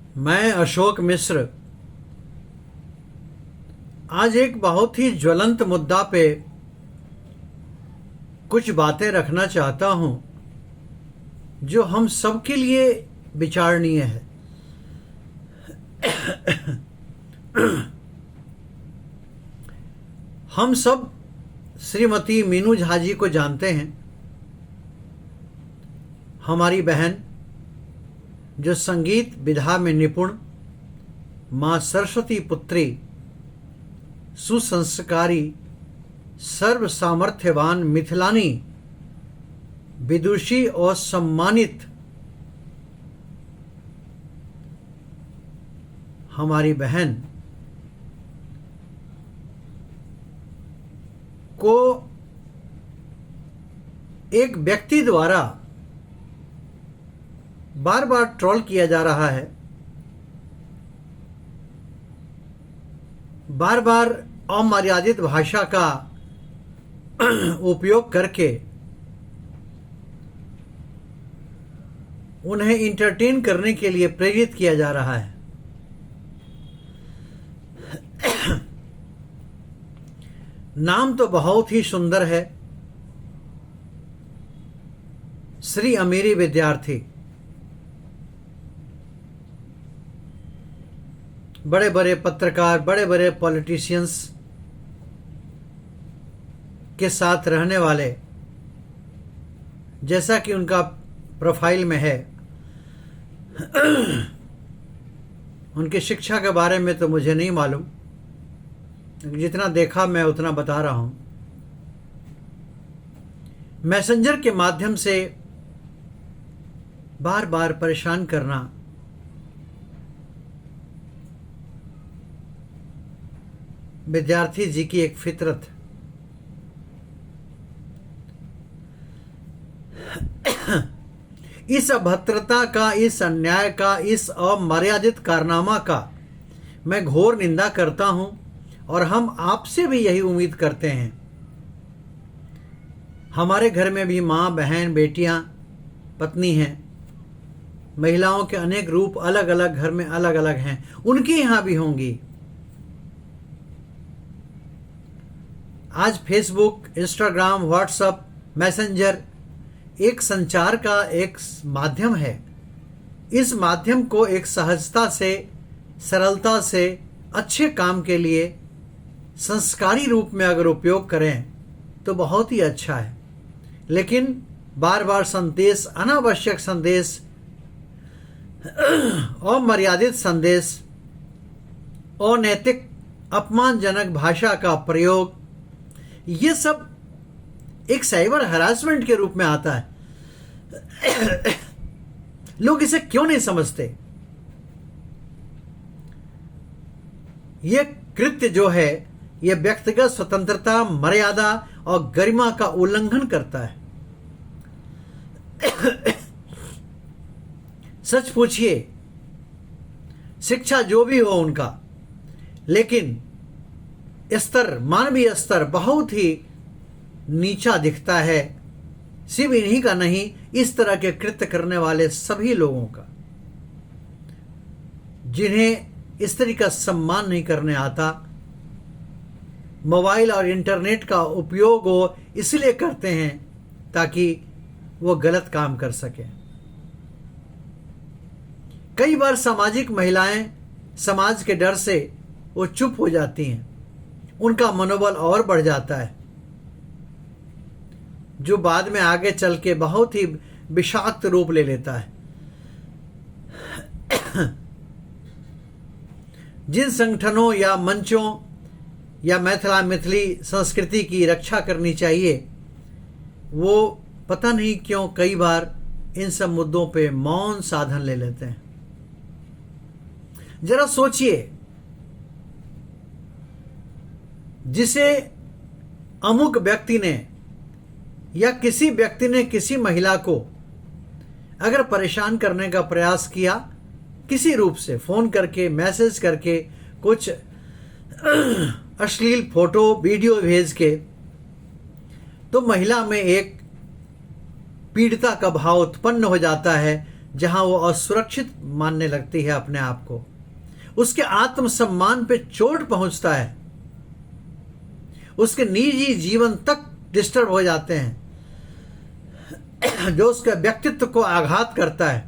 मैं अशोक मिश्र आज एक बहुत ही ज्वलंत मुद्दा पे कुछ बातें रखना चाहता हूं जो हम सब के लिए विचारणीय है। हम सब श्रीमती मीनू झा जी को जानते हैं। हमारी बहन जो संगीत विधा में निपुण, मां सरस्वती पुत्री, सुसंस्कारी, सर्व सामर्थ्यवान मिथिलानी विदुषी और सम्मानित हमारी बहन को एक व्यक्ति द्वारा बार बार ट्रोल किया जा रहा है, बार बार अमर्यादित भाषा का उपयोग करके उन्हें इंटरटेन करने के लिए प्रेरित किया जा रहा है। नाम तो बहुत ही सुंदर है, श्री अमीरी विद्यार्थी। बड़े बड़े पत्रकार, बड़े बड़े पॉलिटिशियंस के साथ रहने वाले, जैसा कि उनका प्रोफाइल में है। उनकी शिक्षा के बारे में तो मुझे नहीं मालूम, जितना देखा मैं उतना बता रहा हूं। मैसेंजर के माध्यम से बार बार परेशान करना विद्यार्थी जी की एक फितरत। इस अभद्रता का, इस अन्याय का, इस अमर्यादित कारनामा का मैं घोर निंदा करता हूं और हम आपसे भी यही उम्मीद करते हैं। हमारे घर में भी मां, बहन, बेटियां, पत्नी हैं। महिलाओं के अनेक रूप अलग अलग घर में अलग अलग हैं, उनके यहां भी होंगी। आज फेसबुक, इंस्टाग्राम, व्हाट्सएप, मैसेंजर एक संचार का एक माध्यम है। इस माध्यम को एक सहजता से, सरलता से, अच्छे काम के लिए संस्कारी रूप में अगर उपयोग करें तो बहुत ही अच्छा है। लेकिन बार बार संदेश, अनावश्यक संदेश, अमर्यादित संदेश, अनैतिक, अपमानजनक भाषा का प्रयोग, ये सब एक साइबर हरासमेंट के रूप में आता है। लोग इसे क्यों नहीं समझते? यह कृत्य जो है, यह व्यक्तिगत स्वतंत्रता, मर्यादा और गरिमा का उल्लंघन करता है। सच पूछिए, शिक्षा जो भी हो उनका, लेकिन स्तर, मानवीय स्तर बहुत ही नीचा दिखता है। सिर्फ इन्हीं का नहीं, इस तरह के कृत्य करने वाले सभी लोगों का, जिन्हें स्त्री का सम्मान नहीं करने आता। मोबाइल और इंटरनेट का उपयोग वो इसलिए करते हैं ताकि वो गलत काम कर सकें। कई बार सामाजिक महिलाएं समाज के डर से वो चुप हो जाती हैं, उनका मनोबल और बढ़ जाता है, जो बाद में आगे चल के बहुत ही विषाक्त रूप ले लेता है। जिन संगठनों या मंचों या मैथिली संस्कृति की रक्षा करनी चाहिए, वो पता नहीं क्यों कई बार इन सब मुद्दों पे मौन साधन ले लेते हैं। जरा सोचिए, जिसे अमुक व्यक्ति ने या किसी व्यक्ति ने किसी महिला को अगर परेशान करने का प्रयास किया, किसी रूप से फोन करके, मैसेज करके, कुछ अश्लील फोटो वीडियो भेज के, तो महिला में एक पीड़िता का भाव उत्पन्न हो जाता है, जहां वो असुरक्षित मानने लगती है अपने आप को। उसके आत्मसम्मान पे चोट पहुंचता है, उसके निजी जीवन तक डिस्टर्ब हो जाते हैं, जो उसके व्यक्तित्व को आघात करता है।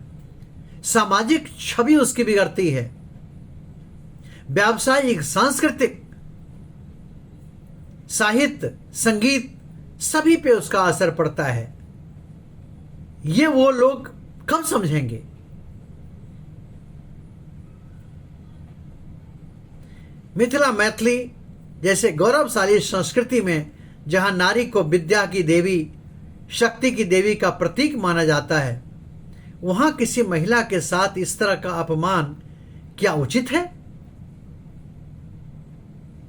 सामाजिक छवि उसकी बिगड़ती है, व्यावसायिक, सांस्कृतिक, साहित्य, संगीत सभी पे उसका असर पड़ता है। ये वो लोग कब समझेंगे? मिथिला मैथिली जैसे गौरवशाली संस्कृति में जहां नारी को विद्या की देवी, शक्ति की देवी का प्रतीक माना जाता है, वहां किसी महिला के साथ इस तरह का अपमान क्या उचित है?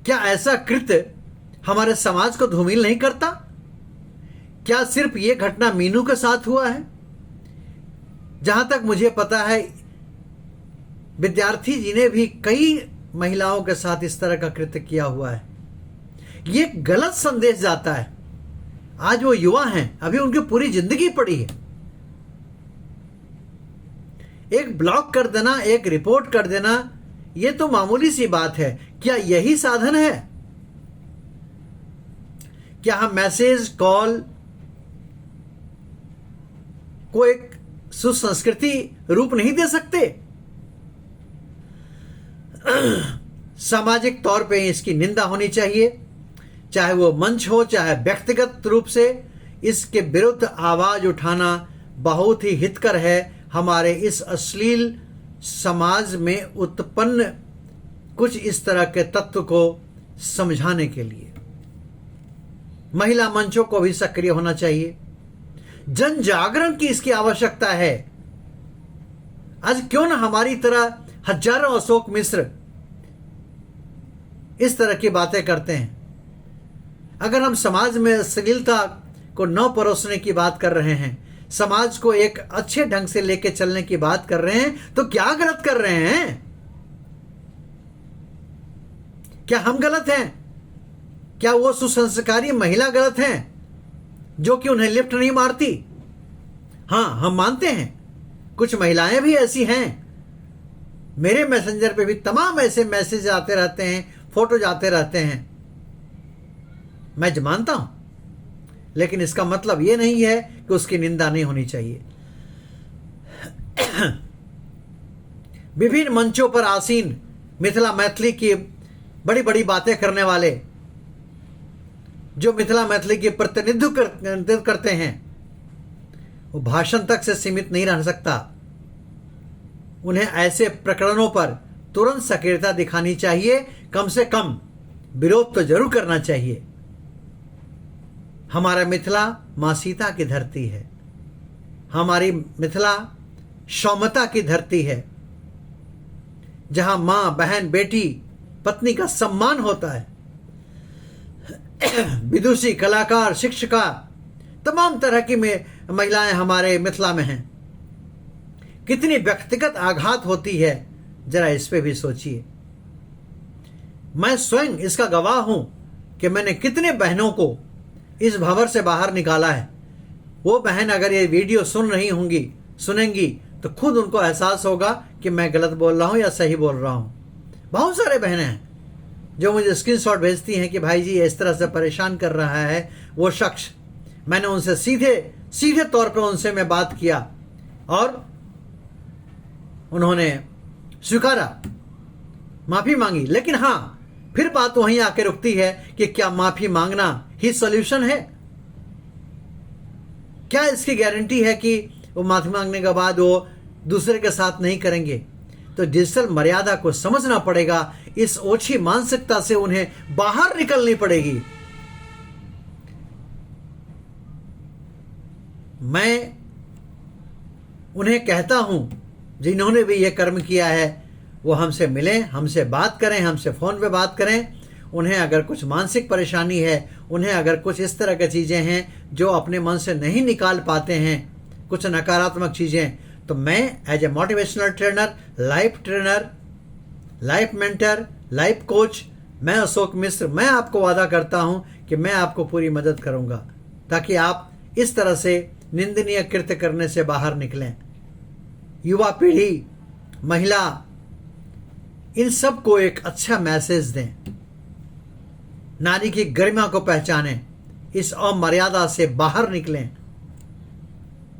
क्या ऐसा कृत्य हमारे समाज को धूमिल नहीं करता? क्या सिर्फ ये घटना मीनू के साथ हुआ है? जहां तक मुझे पता है, विद्यार्थी जी ने भी कई महिलाओं के साथ इस तरह का कृत्य किया हुआ है। ये गलत संदेश जाता है। आज वो युवा हैं, अभी उनकी पूरी जिंदगी पड़ी है। एक ब्लॉक कर देना, एक रिपोर्ट कर देना, ये तो मामूली सी बात है। क्या यही साधन है? क्या हम मैसेज, कॉल को एक सुसंस्कृति रूप नहीं दे सकते? सामाजिक तौर पे इसकी निंदा होनी चाहिए, चाहे वो मंच हो चाहे व्यक्तिगत रूप से। इसके विरुद्ध आवाज उठाना बहुत ही हितकर है हमारे इस अश्लील समाज में उत्पन्न कुछ इस तरह के तत्व को समझाने के लिए। महिला मंचों को भी सक्रिय होना चाहिए। जन जागरण की इसकी आवश्यकता है। आज क्यों न हमारी तरह हजारों अशोक मिश्र इस तरह की बातें करते हैं। अगर हम समाज में अश्लीलता को न परोसने की बात कर रहे हैं, समाज को एक अच्छे ढंग से लेके चलने की बात कर रहे हैं, तो क्या गलत कर रहे हैं? क्या हम गलत हैं? क्या वो सुसंस्कारी महिला गलत हैं जो कि उन्हें लिफ्ट नहीं मारती? हां, हम मानते हैं कुछ महिलाएं भी ऐसी हैं। मेरे मैसेंजर पे भी तमाम ऐसे मैसेज आते रहते हैं, फोटो जाते रहते हैं, मैं मानता हूं। लेकिन इसका मतलब यह नहीं है कि उसकी निंदा नहीं होनी चाहिए। विभिन्न मंचों पर आसीन मिथिला मैथिली की बड़ी बड़ी बातें करने वाले, जो मिथिला मैथिली की प्रतिनिधित्व करते हैं, वो भाषण तक से सीमित नहीं रह सकता। उन्हें ऐसे प्रकरणों पर तुरंत सक्रियता दिखानी चाहिए, कम से कम विरोध तो जरूर करना चाहिए। हमारा मिथिला मां सीता की धरती है, हमारी मिथिला सौम्यता की धरती है, जहां मां, बहन, बेटी, पत्नी का सम्मान होता है। विदुषी, कलाकार, शिक्षिका, तमाम तरह की महिलाएं हमारे मिथिला में हैं। कितनी व्यक्तिगत आघात होती है, जरा इस पे भी सोचिए। मैं स्वयं इसका गवाह हूं कि मैंने कितने बहनों को इस भंवर से बाहर निकाला है। वो बहन अगर ये वीडियो सुन रही होंगी, सुनेंगी, तो खुद उनको एहसास होगा कि मैं गलत बोल रहा हूं या सही बोल रहा हूं। बहुत सारे बहनें हैं जो मुझे स्क्रीनशॉट भेजती हैं कि भाई जी इस तरह से परेशान कर रहा है वो शख्स। मैंने उनसे सीधे तौर पर उनसे मैं बात किया और उन्होंने स्वीकारा, माफी मांगी। लेकिन हां, फिर बात वहीं आके रुकती है कि क्या माफी मांगना ही सॉल्यूशन है? क्या इसकी गारंटी है कि वो माफी मांगने के बाद वो दूसरे के साथ नहीं करेंगे? तो डिजिटल मर्यादा को समझना पड़ेगा। इस ओछी मानसिकता से उन्हें बाहर निकलनी पड़ेगी। मैं उन्हें कहता हूं, जिन्होंने भी यह कर्म किया है, वो हमसे मिलें, हमसे बात करें, हमसे फ़ोन पे बात करें। उन्हें अगर कुछ मानसिक परेशानी है, उन्हें अगर कुछ इस तरह की चीज़ें हैं जो अपने मन से नहीं निकाल पाते हैं, कुछ नकारात्मक चीज़ें, तो मैं as a motivational trainer, life mentor, life coach, मैं अशोक मिश्र, मैं आपको वादा करता हूं कि मैं आपको पूरी मदद करूंगा ताकि आप इस तरह से निंदनीय कृत्य करने से बाहर निकलें। युवा पीढ़ी, महिला, इन सब को एक अच्छा मैसेज दें। नारी की गरिमा को पहचानें, इस अमर्यादा से बाहर निकलें।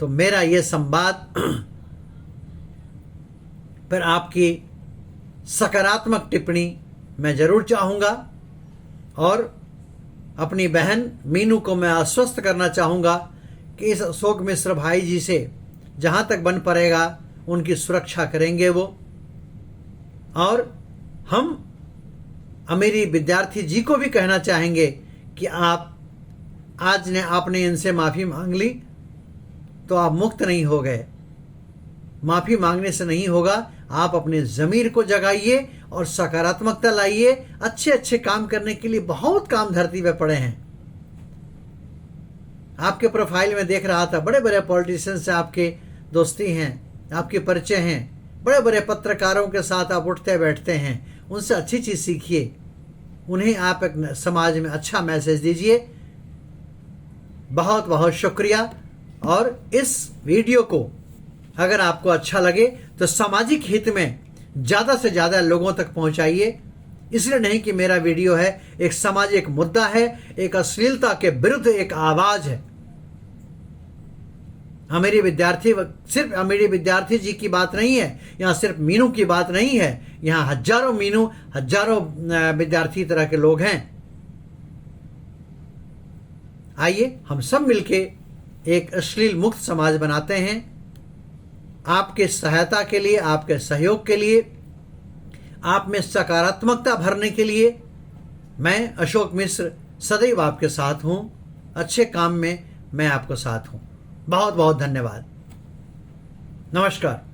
तो मेरा ये संवाद पर आपकी सकारात्मक टिप्पणी मैं ज़रूर चाहूँगा और अपनी बहन मीनू को मैं आश्वस्त करना चाहूँगा कि इस अशोक मिश्र भाई जी से जहाँ तक बन पड़ेगा उनकी सुरक्षा करेंगे वो। और हम अमीरी विद्यार्थी जी को भी कहना चाहेंगे कि आपने इनसे माफ़ी मांग ली तो आप मुक्त नहीं हो गए। माफ़ी मांगने से नहीं होगा, आप अपने ज़मीर को जगाइए और सकारात्मकता लाइए। अच्छे अच्छे काम करने के लिए बहुत काम धरती पे पड़े हैं। आपके प्रोफाइल में देख रहा था, बड़े बड़े पॉलिटिशियन से आपके दोस्ती हैं, आपके परिचय हैं, बड़े बड़े पत्रकारों के साथ आप उठते बैठते हैं। उनसे अच्छी चीज़ सीखिए, उन्हें आप एक समाज में अच्छा मैसेज दीजिए। बहुत बहुत शुक्रिया। और इस वीडियो को अगर आपको अच्छा लगे तो सामाजिक हित में ज़्यादा से ज़्यादा लोगों तक पहुंचाइए। इसलिए नहीं कि मेरा वीडियो है, एक सामाजिक मुद्दा है, एक अश्लीलता के विरुद्ध एक आवाज़ है। अमीरी विद्यार्थी, सिर्फ अमीरी विद्यार्थी जी की बात नहीं है, यहाँ सिर्फ मीनू की बात नहीं है, यहाँ हजारों मीनू, हजारों विद्यार्थी तरह के लोग हैं। आइए हम सब मिलके एक अश्लील मुक्त समाज बनाते हैं। आपके सहायता के लिए, आपके सहयोग के लिए, आप में सकारात्मकता भरने के लिए मैं अशोक मिश्र सदैव आपके साथ हूँ। अच्छे काम में मैं आपको साथ हूँ। बहुत बहुत धन्यवाद। नमस्कार।